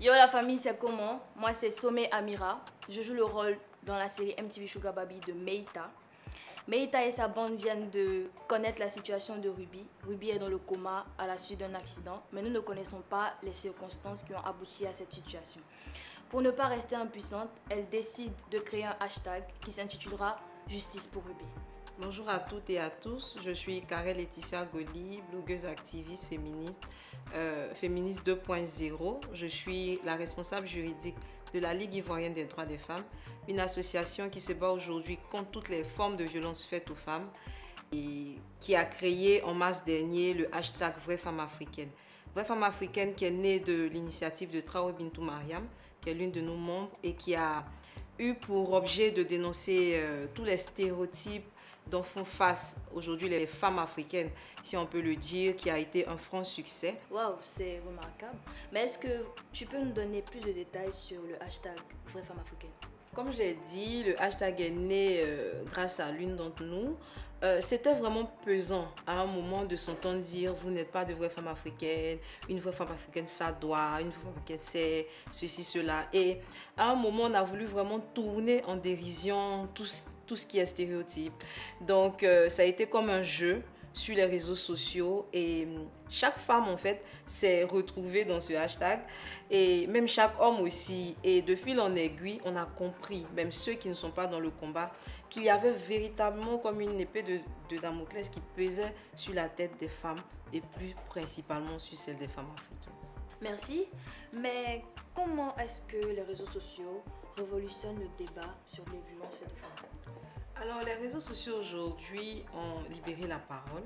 Yo la famille, c'est comment? Moi c'est Somé Amira. Je joue le rôle dans la série MTV Sugar Baby de Meita. Meita et sa bande viennent de connaître la situation de Ruby. Ruby est dans le coma à la suite d'un accident, mais nous ne connaissons pas les circonstances qui ont abouti à cette situation. Pour ne pas rester impuissante, elle décide de créer un hashtag qui s'intitulera Justice pour Ruby. Bonjour à toutes et à tous, je suis Karel Laetitia Goli, blogueuse activiste féministe, féministe 2.0. Je suis la responsable juridique de la Ligue ivoirienne des droits des femmes, une association qui se bat aujourd'hui contre toutes les formes de violences faites aux femmes et qui a créé en mars dernier le hashtag Vraie Femme Africaine. Vraie Femme Africaine qui est née de l'initiative de Traoré Bintou Mariam, qui est l'une de nos membres et qui a eu pour objet de dénoncer tous les stéréotypes dont font face aujourd'hui les femmes africaines, si on peut le dire, qui a été un franc succès. Waouh, c'est remarquable. Mais est-ce que tu peux nous donner plus de détails sur le hashtag Vraie Femme Africaine? Comme je l'ai dit, le hashtag est né grâce à l'une d'entre nous. C'était vraiment pesant à un moment de s'entendre dire vous n'êtes pas de vraie femme africaine, une vraie femme africaine ça doit, une vraie femme africaine c'est ceci, cela. Et à un moment on a voulu vraiment tourner en dérision tout ce qui est stéréotype. Donc ça a été comme un jeu sur les réseaux sociaux et chaque femme en fait s'est retrouvée dans ce hashtag et même chaque homme aussi, et de fil en aiguille on a compris, même ceux qui ne sont pas dans le combat, qu'il y avait véritablement comme une épée de Damoclès qui pesait sur la tête des femmes et plus principalement sur celle des femmes africaines. Merci, mais comment est-ce que les réseaux sociaux révolutionnent le débat sur les violences faites aux femmes? Alors, les réseaux sociaux aujourd'hui ont libéré la parole.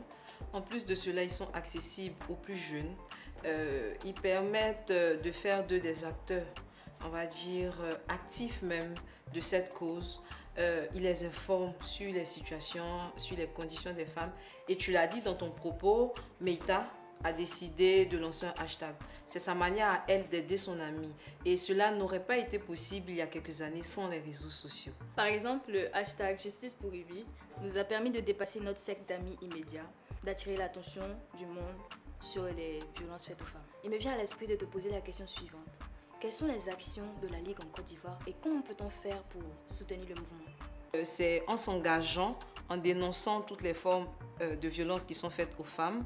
En plus de cela, ils sont accessibles aux plus jeunes. Ils permettent de faire d'eux des acteurs, on va dire, actifs même de cette cause. Ils les informent sur les situations, sur les conditions des femmes. Et tu l'as dit dans ton propos, Meita a décidé de lancer un hashtag. C'est sa manière à elle d'aider son amie. Et cela n'aurait pas été possible il y a quelques années sans les réseaux sociaux. Par exemple, le hashtag Justice pour Ruby nous a permis de dépasser notre cercle d'amis immédiats, d'attirer l'attention du monde sur les violences faites aux femmes. Il me vient à l'esprit de te poser la question suivante. Quelles sont les actions de la Ligue en Côte d'Ivoire et comment peut-on faire pour soutenir le mouvement? C'est en s'engageant, en dénonçant toutes les formes de violences qui sont faites aux femmes,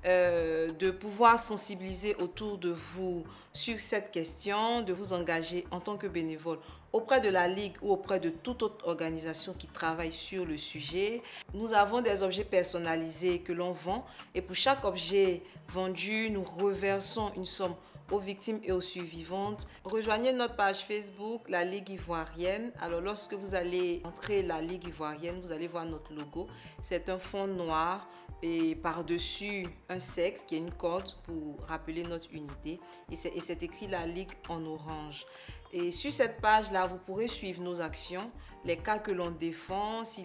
de pouvoir sensibiliser autour de vous sur cette question, de vous engager en tant que bénévole auprès de la Ligue ou auprès de toute autre organisation qui travaille sur le sujet. Nous avons des objets personnalisés que l'on vend et pour chaque objet vendu, nous reversons une somme aux victimes et aux survivantes. Rejoignez notre page Facebook, la Ligue ivoirienne. Alors lorsque vous allez entrer la Ligue ivoirienne, vous allez voir notre logo. C'est un fond noir et par-dessus un cercle qui est une corde pour rappeler notre unité. Et c'est écrit la Ligue en orange. Et sur cette page-là, vous pourrez suivre nos actions, les cas que l'on défend. Si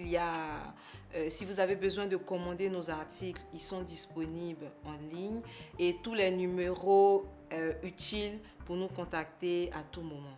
vous avez besoin de commander nos articles, ils sont disponibles en ligne. Et tous les numéros utiles pour nous contacter à tout moment.